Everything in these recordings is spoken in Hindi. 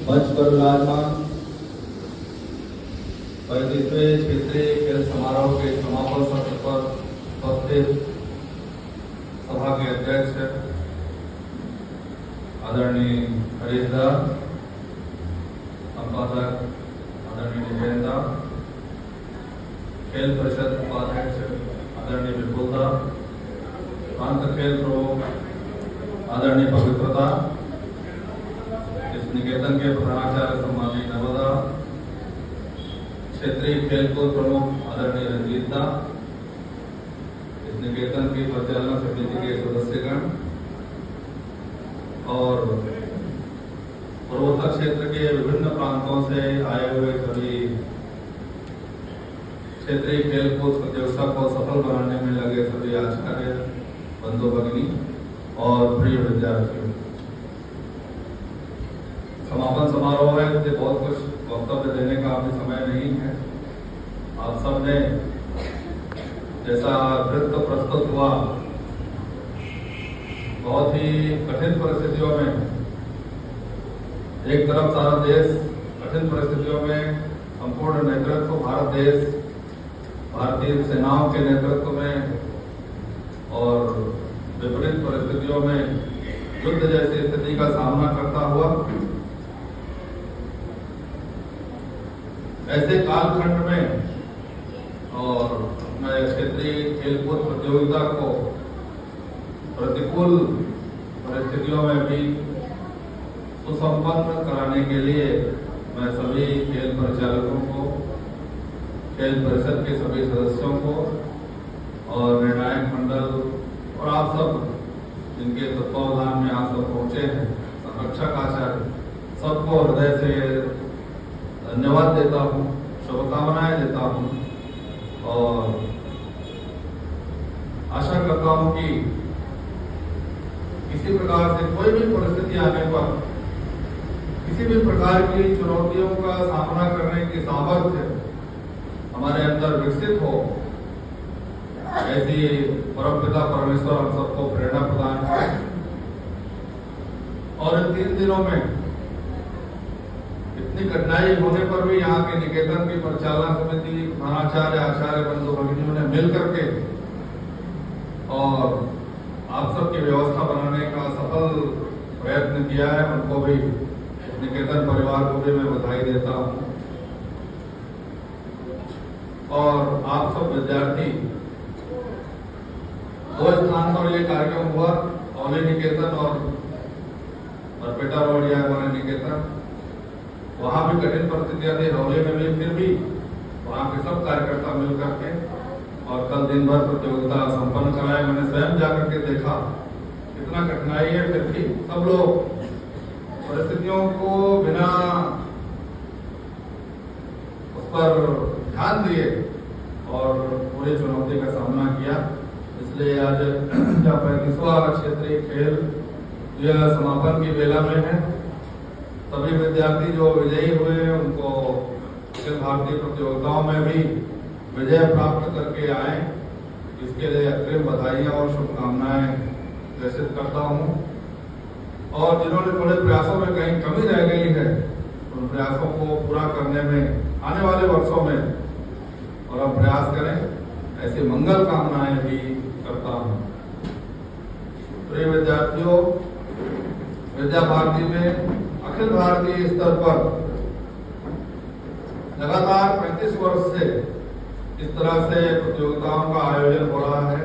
मंच पर विराजमान 35वें क्षेत्रीय खेल समारोह के समापन सत्र पर उपस्थित सभा के अध्यक्ष आदरणीय हरीश दा, संपादक आदरणीय निवेंद्र दा, खेल परिषद उपाध्यक्ष आदरणीय विपुल दा, प्रांत खेल प्रमुख आदरणीय पवित्रता, इस निकेतन के प्रधानाचार्य सम्मानित नर्मदा, क्षेत्रीय खेलकूद प्रमुख आदरणीय रंजीत दा, इस निकेतन की परिचालन समिति के सदस्यगण और पूर्वोत्तर क्षेत्र के विभिन्न प्रांतों से आए हुए सभी क्षेत्रीय खेलकूद प्रतियोगिता को सफल बनाने में लगे सभी आचार्य बंधु भगिनी और प्रिय विद्यार्थियों, समापन समारोह है, मुझे बहुत कुछ वक्तव्य देने का अभी समय नहीं है। आप सबने जैसा वृत्त प्रस्तुत हुआ, बहुत ही कठिन परिस्थितियों में, एक तरफ सारा देश कठिन परिस्थितियों में संपूर्ण नेतृत्व भारत देश भारतीय सेनाओं के नेतृत्व में और विपरीत परिस्थितियों में युद्ध जैसी स्थिति का सामना करता हुआ, ऐसे कालखंड में और मैं क्षेत्रीय खेलकूद प्रतियोगिता को प्रतिकूल परिस्थितियों में भी सुसंपन्न कराने के लिए मैं सभी खेल परिचालकों को, खेल परिषद के सभी सदस्यों को और निर्णायक मंडल और आप सब जिनके तत्वावधान में आप सब पहुंचे हैं, संरक्षक आचार्य, सबको हृदय से धन्यवाद देता हूं, शुभकामनाएं देता हूं और आशा करता हूं कि किसी प्रकार से कोई भी परिस्थिति आने पर, किसी भी प्रकार की चुनौतियों का सामना करने की सामर्थ्य हमारे अंदर विकसित हो, ऐसी परमपिता परमेश्वर हम सबको प्रेरणा प्रदान करें। और इन 3 दिनों में इतनी कठिनाई होने पर भी यहाँ के निकेतन की परिचालन समिति, प्रधानाचार्य, आचार्य बंधु भगिनियों ने मिल करके और आप सबकी व्यवस्था बनाने का सफल प्रयत्न किया है। उनको भी, निकेतन परिवार को भी मैं बधाई देता हूँ। और आप सब विद्यार्थी, 2 स्थान पर यह कार्यक्रम हुआ, औली निकेतन और बरपेटा रोड हमारे निकेतन, वहां भी कठिन परिस्थितियां थी, रौले में भी, फिर भी वहां के सब कार्यकर्ता मिलकर के और कल दिन भर प्रतियोगिता संपन्न कराए। मैंने स्वयं जाकर के देखा कितना कठिनाई है, फिर भी सब लोग परिस्थितियों को बिना उस पर ध्यान दिए और पूरी चुनौती का सामना किया। इसलिए आज जब 35वां क्षेत्रीय खेल यह समापन की बेला में है, सभी विद्यार्थी जो विजयी हुए हैं उनको अखिल भारतीय प्रतियोगिताओं में भी विजय प्राप्त करके आए, इसके लिए अग्रिम बधाइयां और शुभकामनाएं प्रेषित करता हूं। और जिन्होंने थोड़े प्रयासों में कहीं कमी रह गई है, उन प्रयासों को पूरा करने में आने वाले वर्षों में और हम प्रयास करें, ऐसी मंगल कामनाएं भी करता हूं। प्रिय विद्यार्थियों, विद्या भारती में अखिल भारतीय स्तर पर लगातार 35 वर्ष से इस तरह से प्रतियोगिताओं का आयोजन हो रहा है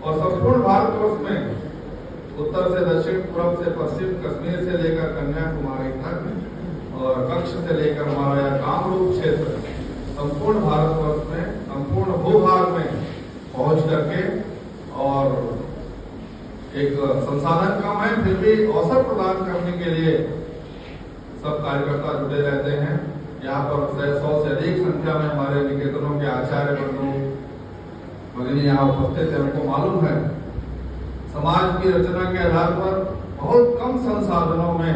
और संपूर्ण भारतवर्ष में उत्तर से दक्षिण, पूर्व से पश्चिम, कश्मीर से लेकर कन्याकुमारी तक और कच्छ से लेकर हमारा यह कामरूप क्षेत्र, संपूर्ण भारतवर्ष में, संपूर्ण भूभाग में पहुंच करके और एक संसाधन कम है, फिर भी अवसर प्रदान करने के लिए सब कार्यकर्ता जुड़े रहते हैं। यहाँ पर 100 से अधिक संख्या में हमारे निकेतनों के आचार्य बंधु भगिनी यहाँ उपस्थित है। उनको मालूम है समाज की रचना के आधार पर बहुत कम संसाधनों में,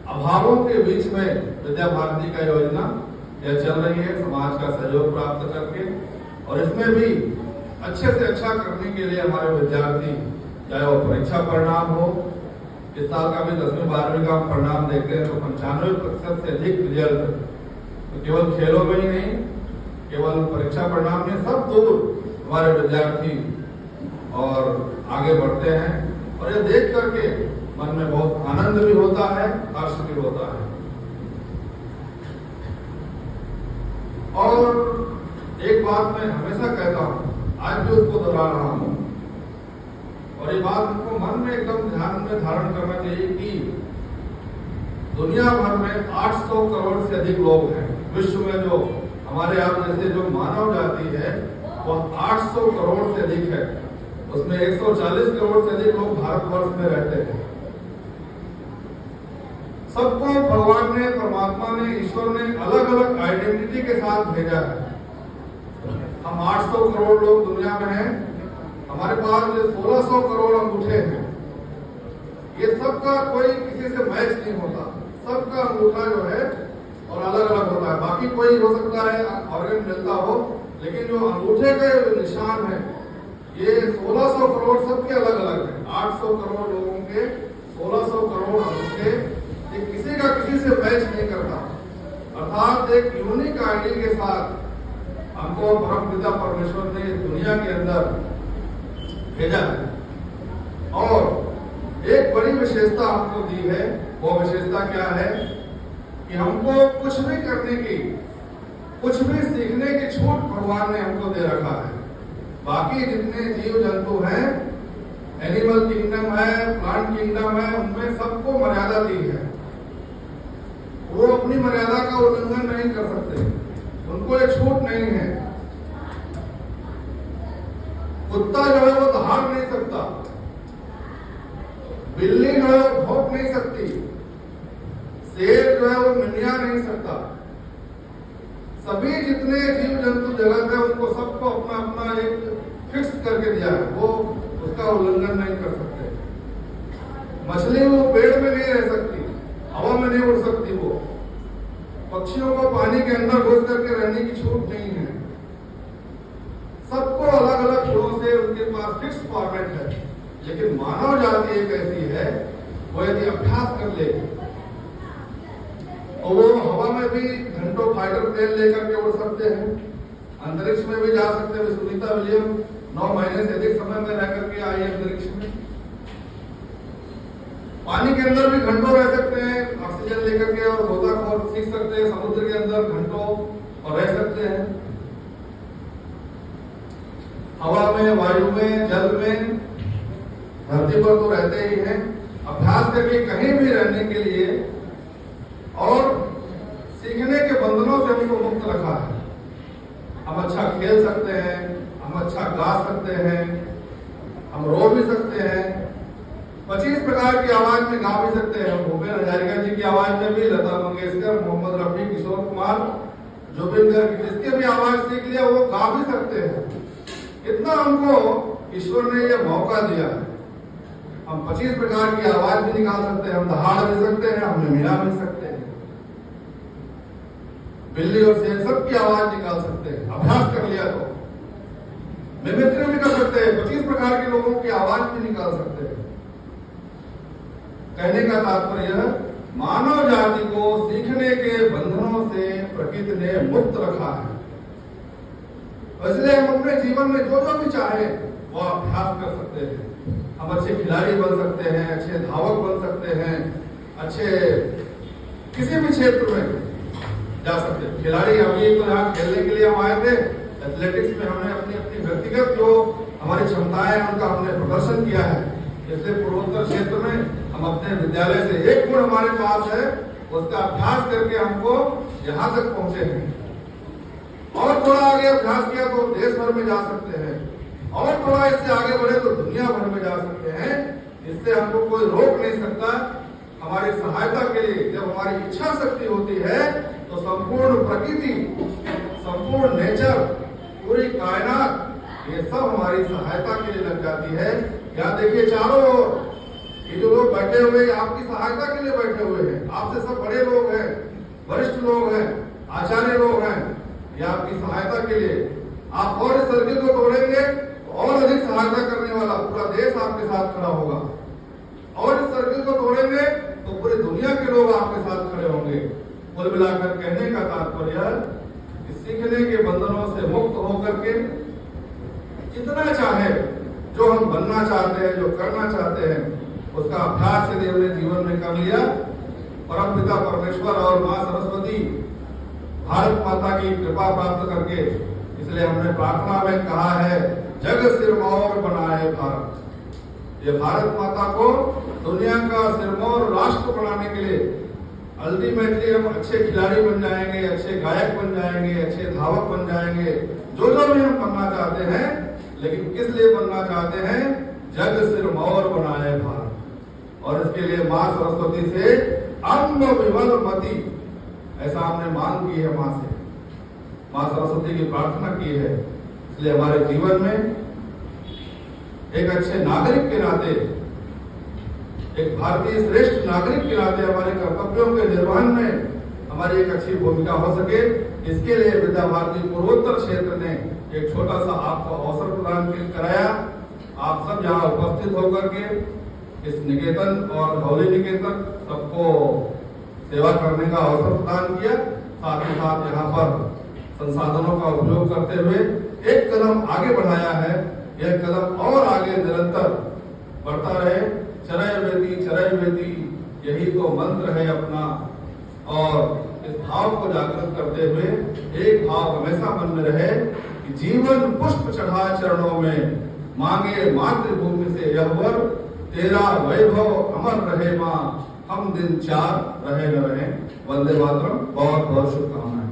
अभावों के बीच में विद्या भारती का योजना यह चल रही है, समाज का सहयोग प्राप्त करके, और इसमें भी अच्छे से अच्छा करने के लिए हमारे विद्यार्थी, चाहे वो परीक्षा परिणाम हो इस साल का भी 10वीं 12वीं का परिणाम देखते हैं तो 95% से अधिक रिजल्ट, तो केवल खेलों में ही नहीं, केवल परीक्षा परिणाम में, सब दूर हमारे विद्यार्थी और आगे बढ़ते हैं। और ये देख करके मन में बहुत आनंद भी होता है, हर्ष भी होता है। और एक बात मैं हमेशा कहता हूं, आज भी उसको दोहरा रहा हूं, और ये बात हमको मन में एकदम ध्यान में धारण करना चाहिए कि दुनिया भर में 800 करोड़ से अधिक लोग हैं। विश्व में जो हमारे आप जैसे जो मानव जाति है वह 800 करोड़ से अधिक है। उसमें 140 करोड़ से अधिक लोग भारतवर्ष में रहते हैं। सबको भगवान ने, परमात्मा ने, ईश्वर ने अलग अलग आइडेंटिटी के साथ भेजा है। हम 800 करोड़ लोग दुनिया में हैं, हमारे पास 1600 करोड़ अंगूठे हैं। ये सबका कोई किसी से मैच नहीं होता, सबका अंगूठा जो है और अलग अलग होता है। बाकी कोई हो सकता है ऑर्गन मिलता हो, लेकिन जो अंगूठे के निशान है ये 1600 करोड़ सबके अलग अलग है। 800 करोड़ लोगों के 1600 करोड़ अंगूठे, ये किसी का किसी से मैच नहीं करता। अर्थात एक यूनिक आईडी के साथ हमको परमपिता परमेश्वर ने इस दुनिया के अंदर भेजा है। और एक बड़ी विशेषता हमको दी है। वो विशेषता क्या है कि हमको कुछ भी करने की, कुछ भी सीखने की छूट भगवान ने हमको दे रखा है। बाकी जितने जीव जंतु हैं, एनिमल किंगडम है, प्लांट किंगडम है, उनमें सबको मर्यादा दी है। वो अपनी मर्यादा का उल्लंघन नहीं कर सकते, उनको ये छूट नहीं है। कुत्ता जो है वो दहाड़ नहीं सकता, बिल्ली जो है वो भौंक नहीं सकती, शेर जो है वो मिमिया नहीं सकता। सभी जितने जीव जंतु जगत है उनको सबको अपना अपना एक फिक्स करके दिया है, वो उसका उल्लंघन नहीं कर सकते। मछली वो पेड़ में नहीं रह सकती, हवा में नहीं उड़ सकती। वो पक्षियों को पानी के अंदर घुस करके रहने की छूट नहीं है। सबको अलग अलग गुणों से उनके पास फिक्स फॉर्मेट है। लेकिन मानव जाति एक ऐसी है, वो यदि अभ्यास कर ले और वो हवा में भी घंटों फाइटर प्लेन लेकर के उड़ सकते हैं, अंतरिक्ष में भी जा सकते हैं। सुनीता विलियम 9 महीने से अधिक समय में रह करके आई अंतरिक्ष में। पानी के अंदर भी घंटों रह सकते हैं, ऑक्सीजन लेकर के, और गोताखोर सीख सकते हैं समुद्र के अंदर घंटों और रह सकते हैं। हवा में, वायु में, जल में, धरती पर तो रहते ही हैं। अभ्यास करके कहीं भी रहने के लिए और सीखने के बंधनों से हमको मुक्त रखा है। हम अच्छा खेल सकते हैं, हम अच्छा गा सकते हैं, हम रो भी सकते हैं, 25 प्रकार की आवाज में गा भी सकते हैं। भूपेन हजारिका जी की आवाज में भी, लता मंगेशकर, मोहम्मद रफी, किशोर कुमार, जुबिन गर्ग, जिसके भी आवाज सीख लिया वो गा भी सकते हैं। इतना हमको ईश्वर ने ये मौका दिया है। हम 25 प्रकार की आवाज भी निकाल सकते हैं, हम दहाड़ भी सकते हैं, हम मिमिया भी सकते हैं, बिल्ली और शेर सबकी आवाज निकाल सकते हैं। अभ्यास कर लिया तो मिमिक्री भी कर सकते हैं, 25 प्रकार के लोगों की आवाज भी निकाल सकते हैं। कहने का तात्पर्य, मानव जाति को सीखने के बंधनों से प्रकृति ने मुक्त रखा है। इसलिए हम अपने जीवन में जो जो भी चाहे वो अभ्यास कर सकते हैं। हम अच्छे खिलाड़ी बन सकते हैं, अच्छे धावक बन सकते हैं, अच्छे किसी भी क्षेत्र में जा सकते हैं। खिलाड़ी अभी तो यहाँ खेलने के लिए हम आए थे, एथलेटिक्स में हमने अपनी अपनी व्यक्तिगत जो हमारी क्षमताएं हैं उनका हमने प्रदर्शन किया है। इसलिए पूर्वोत्तर क्षेत्र में हम अपने विद्यालय से एक गुण हमारे पास है, उसका अभ्यास करके हमको यहाँ तक पहुंचे हैं। और थोड़ा आगे अभ्यास किया तो देश भर में जा सकते हैं, और थोड़ा इससे आगे बढ़े तो दुनिया भर में जा सकते हैं। इससे हमको कोई रोक नहीं सकता। हमारी सहायता के लिए जब हमारी इच्छा शक्ति होती है तो संपूर्ण प्रकृति, संपूर्ण नेचर, पूरी कायनात, ये सब हमारी सहायता के लिए लग जाती है। यहाँ देखिए चारों ओर ये जो लोग बैठे हुए आपकी सहायता के लिए बैठे हुए हैं। आपसे सब बड़े लोग हैं, वरिष्ठ लोग हैं, आचार्य लोग हैं, ये आपकी सहायता के लिए। आप और इस सर्किल को तोड़ेंगे तो और अधिक सहायता करने वाला पूरा देश आपके साथ खड़ा होगा। और इस सर्किल को कुल मिलाकर कहने का तात्पर्य कि सीखने के बंधनों से मुक्त होकर के जितना चाहे जो हम बनना चाहते हैं, जो करना चाहते हैं, उसका अभ्यास यदि हमने जीवन में कर लिया, परमपिता परमेश्वर और मां सरस्वती भारत माता की कृपा प्राप्त करके, इसलिए हमने प्रार्थना में कहा है जग सिरमौर बनाए भारत। ये भारत माता को दुनिया का सिरमौर राष्ट्र बनाने के लिए अल्टीमेटली हम अच्छे खिलाड़ी बन जाएंगे, अच्छे गायक बन जाएंगे, अच्छे धावक बन जाएंगे, जो भी हम बनना चाहते हैं, लेकिन किस लिए बनना चाहते हैं? जग सिरमौर बनाए भारत। और इसके लिए मां सरस्वती से अम्ब विमल मति, ऐसा हमने मांग की है मां से, मां सरस्वती की प्रार्थना की है। इसलिए हमारे जीवन में एक अच्छे नागरिक के नाते, एक भारतीय श्रेष्ठ नागरिक के नाते हमारे कर्तव्यों के निर्वहन में हमारी एक अच्छी भूमिका हो सके, इसके लिए विद्या भारती पूर्वोत्तर क्षेत्र ने एक छोटा सा आपको अवसर प्रदान कराया। आप सब यहाँ उपस्थित होकर के इस निकेतन और धौली निकेतन सबको सेवा करने का अवसर प्रदान किया। साथ ही साथ यहाँ पर संसाधनों का उपयोग करते हुए एक कदम आगे बढ़ाया है। यह कदम और आगे निरंतर बढ़ता रहे। चरय वेदी यही तो मंत्र है अपना। और इस भाव को जागृत करते हुए एक भाव हमेशा मन में रहे कि जीवन पुष्प चढ़ा चरणों में, मांगे मातृभूमि से यह वर, तेरा वैभव अमर रहे मां, हम दिन चार रहे न रहे। वंदे मातरम। बहुत बहुत शुभकामनाएं।